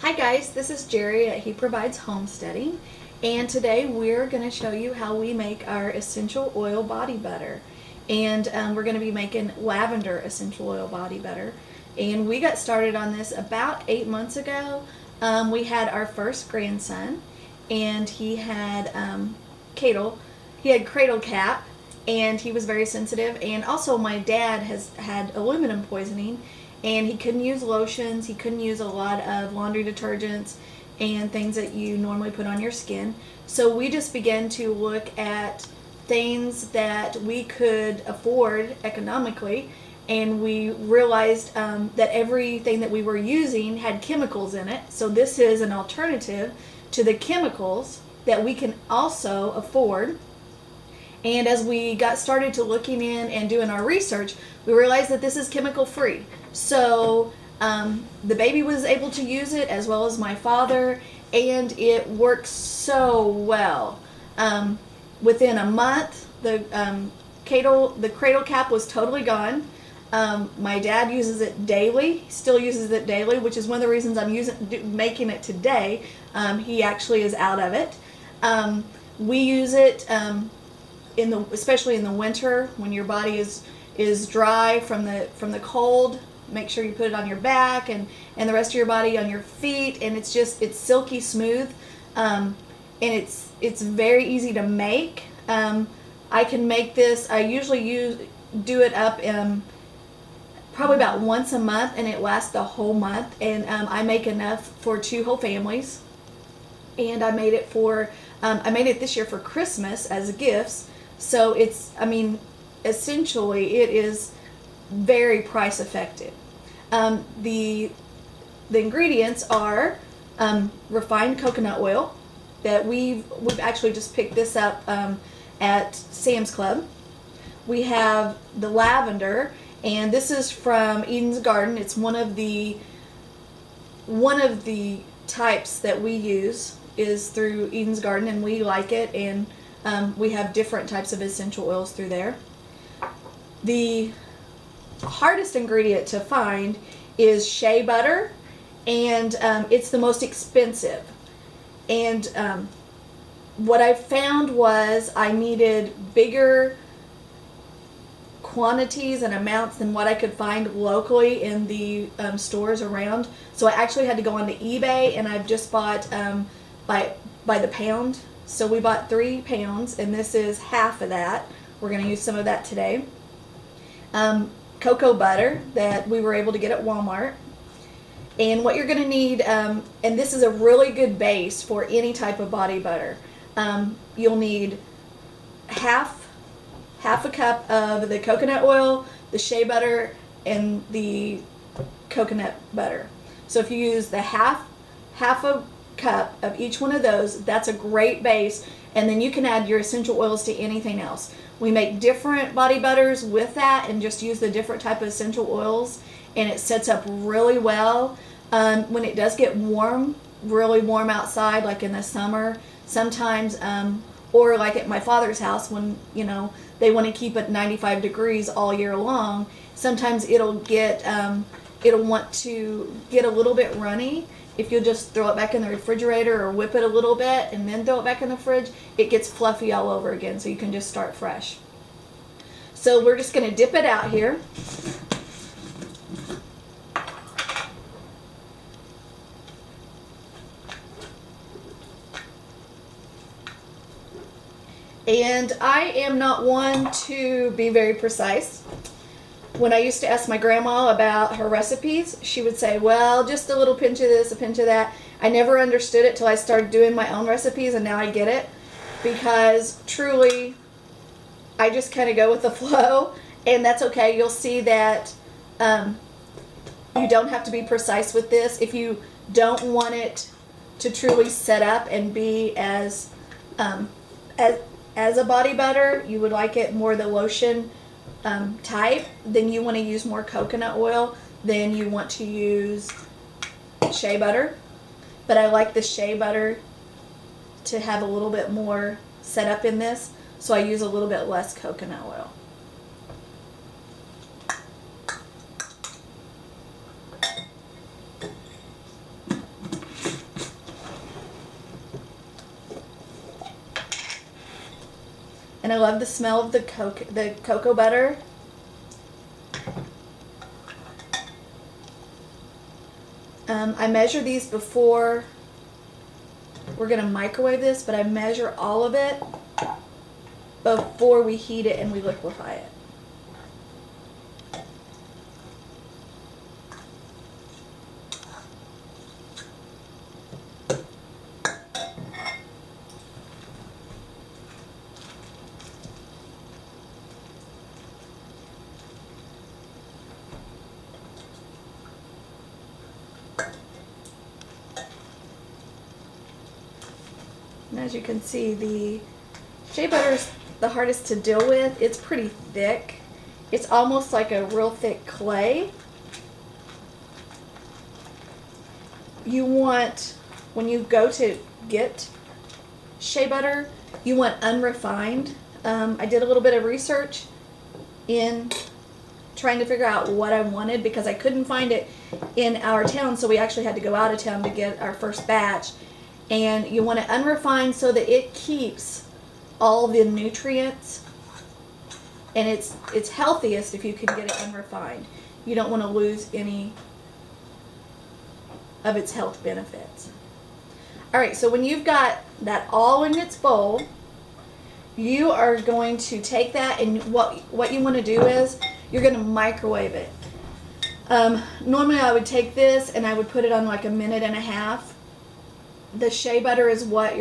Hi guys, this is Jerry at He Provides Homesteading, and today we're going to show you how we make our essential oil body butter. And we're going to be making lavender essential oil body butter. And we got started on this about 8 months ago. We had our first grandson, and he had cradle cap, and he was very sensitive. And also my dad has had aluminum poisoning, and he couldn't use lotions, he couldn't use a lot of laundry detergents and things that you normally put on your skin. So we just began to look at things that we could afford economically, and we realized that everything that we were using had chemicals in it. So this is an alternative to the chemicals that we can also afford. And as we got started to looking in and doing our research, we realized that this is chemical free. So the baby was able to use it, as well as my father, and it works so well. Within a month, the cradle cap was totally gone. My dad uses it daily, still uses it daily, which is one of the reasons I'm making it today. He actually is out of it. We use it especially in the winter when your body is dry from the cold. Make sure you put it on your back and the rest of your body, on your feet, and it's silky smooth, and it's very easy to make. I can make this. I usually do it up probably about once a month, and it lasts the whole month, and I make enough for 2 whole families. And I made it this year for Christmas as gifts. So essentially it is very price effective. The ingredients are refined coconut oil that we've actually just picked this up at Sam's Club. We have the lavender, and this is from Eden's Garden. It's one of the types that we use is through Eden's Garden, and we like it, and we have different types of essential oils through there. The hardest ingredient to find is shea butter, and it's the most expensive. And what I found was I needed bigger quantities and amounts than what I could find locally in the stores around. So I actually had to go onto eBay, and I've just bought by the pound. So we bought 3 pounds, and this is half of that. We're going to use some of that today. Cocoa butter that we were able to get at Walmart. And what you're going to need, and this is a really good base for any type of body butter. You'll need half a cup of the coconut oil, the shea butter, and the coconut butter. So if you use the half a cup of each one of those, that's a great base, and then you can add your essential oils to anything else. We make different body butters with that and just use the different type of essential oils, and it sets up really well. When it does get warm, really warm outside, like in the summer, sometimes, or like at my father's house when they want to keep it 95 degrees all year long, sometimes it'll want to get a little bit runny. If you'll just throw it back in the refrigerator or whip it a little bit and then throw it back in the fridge, it gets fluffy all over again, so you can just start fresh. So we're just going to dip it out here. And I am not one to be very precise. When I used to ask my grandma about her recipes, she would say, well, just a little pinch of this, a pinch of that. I never understood it till I started doing my own recipes, and now I get it. Because truly, I just kind of go with the flow, and that's okay. You'll see that you don't have to be precise with this. If you don't want it to truly set up and be as a body butter, you would like it more the lotion type, then you want to use more coconut oil, then you want to use shea butter. But I like the shea butter to have a little bit more set up in this, so I use a little bit less coconut oil. and I love the smell of the cocoa butter. I measure these before we're going to microwave this, but I measure all of it before we heat it and we liquefy it. And as you can see, the shea butter is the hardest to deal with. It's pretty thick. It's almost like a real thick clay. You want, when you go to get shea butter, you want unrefined. I did a little bit of research in trying to figure out what I wanted because I couldn't find it in our town, so we actually had to go out of town to get our first batch. And you want it unrefined so that it keeps all the nutrients, and it's healthiest if you can get it unrefined. You don't want to lose any of its health benefits. Alright, so when you've got that all in its bowl, you are going to take that, and what you want to do is you're going to microwave it. Normally I would take this and I would put it on like 1.5 minutes. The shea butter is what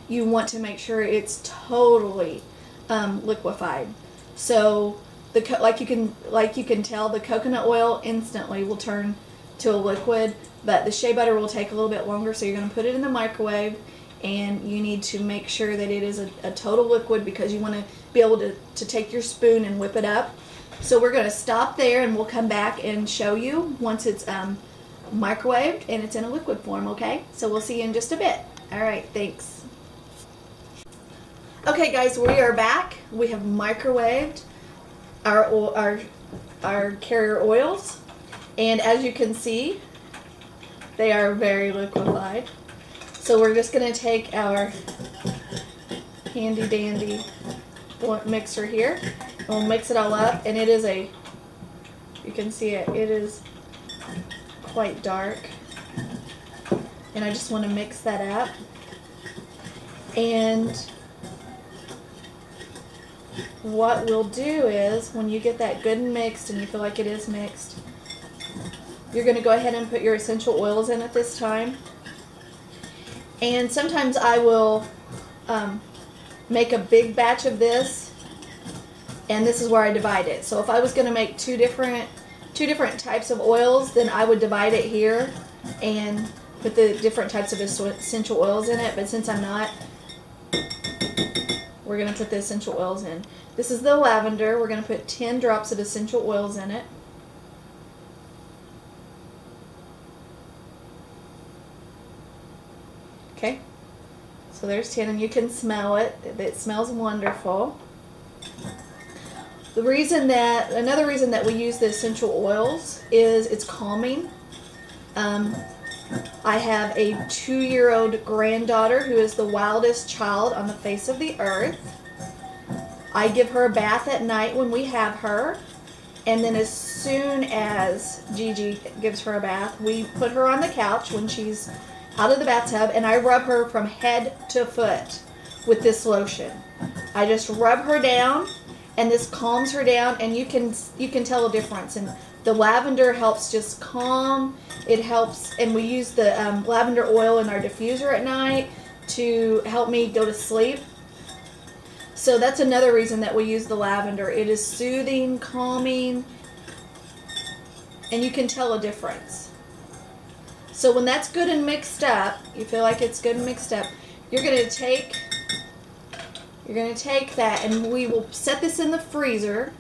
you want to make sure it's totally liquefied. So like you can tell, the coconut oil instantly will turn to a liquid, but the shea butter will take a little bit longer. So you're going to put it in the microwave, and you need to make sure that it is a total liquid because you want to be able to take your spoon and whip it up. So we're going to stop there, and we'll come back and show you once it's microwaved and it's in a liquid form, okay? So we'll see you in just a bit. Alright, thanks. Okay guys, we are back. We have microwaved our carrier oils, and as you can see, they are very liquefied. So we're just going to take our handy dandy mixer here, and we'll mix it all up, and it is you can see it is quite dark, and I just want to mix that up. And what we'll do is, when you get that good and mixed and you feel like it is mixed, you're going to go ahead and put your essential oils in at this time. And sometimes I will make a big batch of this, and this is where I divide it. So if I was going to make two different types of oils, then I would divide it here and put the different types of essential oils in it. But since I'm not, we're going to put the essential oils in. This is the lavender. We're going to put 10 drops of essential oils in it. Okay, so there's 10, and you can smell it. It smells wonderful. Another reason that we use the essential oils is it's calming. I have a 2-year-old granddaughter who is the wildest child on the face of the earth. I give her a bath at night when we have her, and then as soon as Gigi gives her a bath, we put her on the couch when she's out of the bathtub, and I rub her from head to foot with this lotion. I just rub her down, and this calms her down, and you can tell a difference. And the lavender helps just calm. It helps, and we use the lavender oil in our diffuser at night to help me go to sleep. So that's another reason that we use the lavender. It is soothing, calming, and you can tell a difference. So when that's good and mixed up, you feel like it's good and mixed up, you're going to take that, and we will set this in the freezer.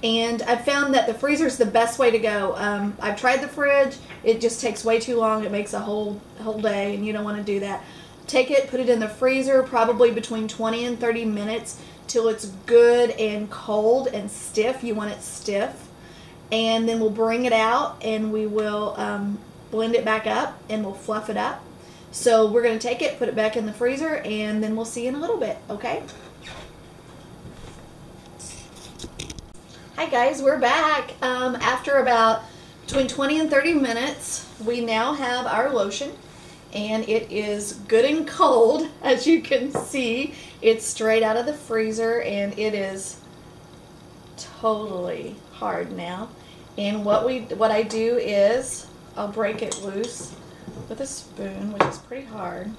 And I've found that the freezer is the best way to go. I've tried the fridge. It just takes way too long. It makes a whole day, and you don't want to do that. Take it, put it in the freezer, probably between 20 and 30 minutes till it's good and cold and stiff. You want it stiff. And then we'll bring it out, and we will blend it back up, and we'll fluff it up. So we're going to take it, put it back in the freezer, and then we'll see you in a little bit, okay? Hi guys, we're back. After about between 20 and 30 minutes, we now have our lotion, and it is good and cold. As you can see, it's straight out of the freezer, and it is totally hard now. And what I do is I'll break it loose with a spoon, which is pretty hard.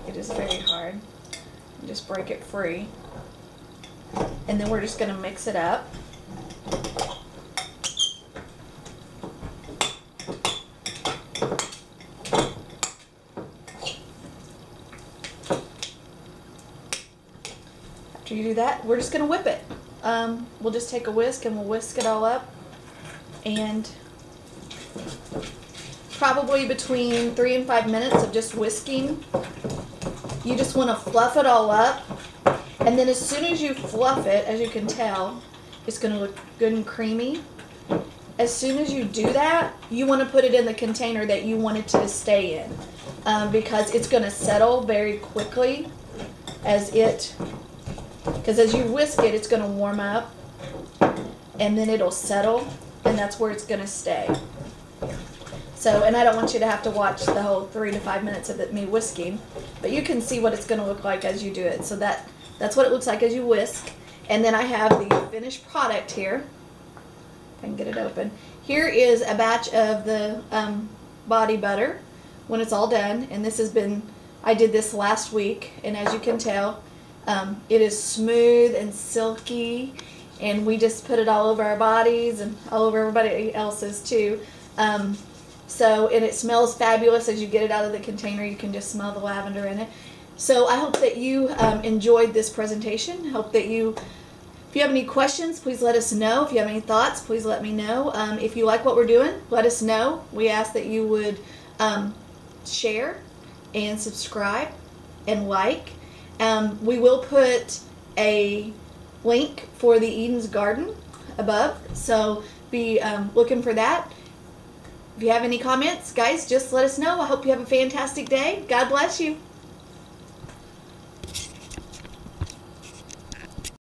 It is very hard. And just break it free. And then we're just going to mix it up. After you do that, we're just going to whip it. We'll just take a whisk and we'll whisk it all up. And probably between 3 and 5 minutes of just whisking. You just want to fluff it all up. And then as soon as you fluff it, as you can tell, it's going to look good and creamy. As soon as you do that, you want to put it in the container that you want it to stay in. Because it's going to settle very quickly because as you whisk it, it's going to warm up. And then it'll settle. And that's where it's going to stay. So, and I don't want you to have to watch the whole 3 to 5 minutes of me whisking. But you can see what it's going to look like as you do it. So that's what it looks like as you whisk. And then I have the finished product here. If I can get it open. Here is a batch of the body butter when it's all done. And this has been, I did this last week. And as you can tell, it is smooth and silky. And we just put it all over our bodies and all over everybody else's too. And it smells fabulous as you get it out of the container. You can just smell the lavender in it. So I hope that you enjoyed this presentation. Hope that if you have any questions, please let us know. If you have any thoughts, please let me know. If you like what we're doing, let us know. We ask that you would share and subscribe and like. We will put a link for the Eden's Garden above, so be looking for that. If you have any comments, guys, just let us know. I hope you have a fantastic day. God bless you.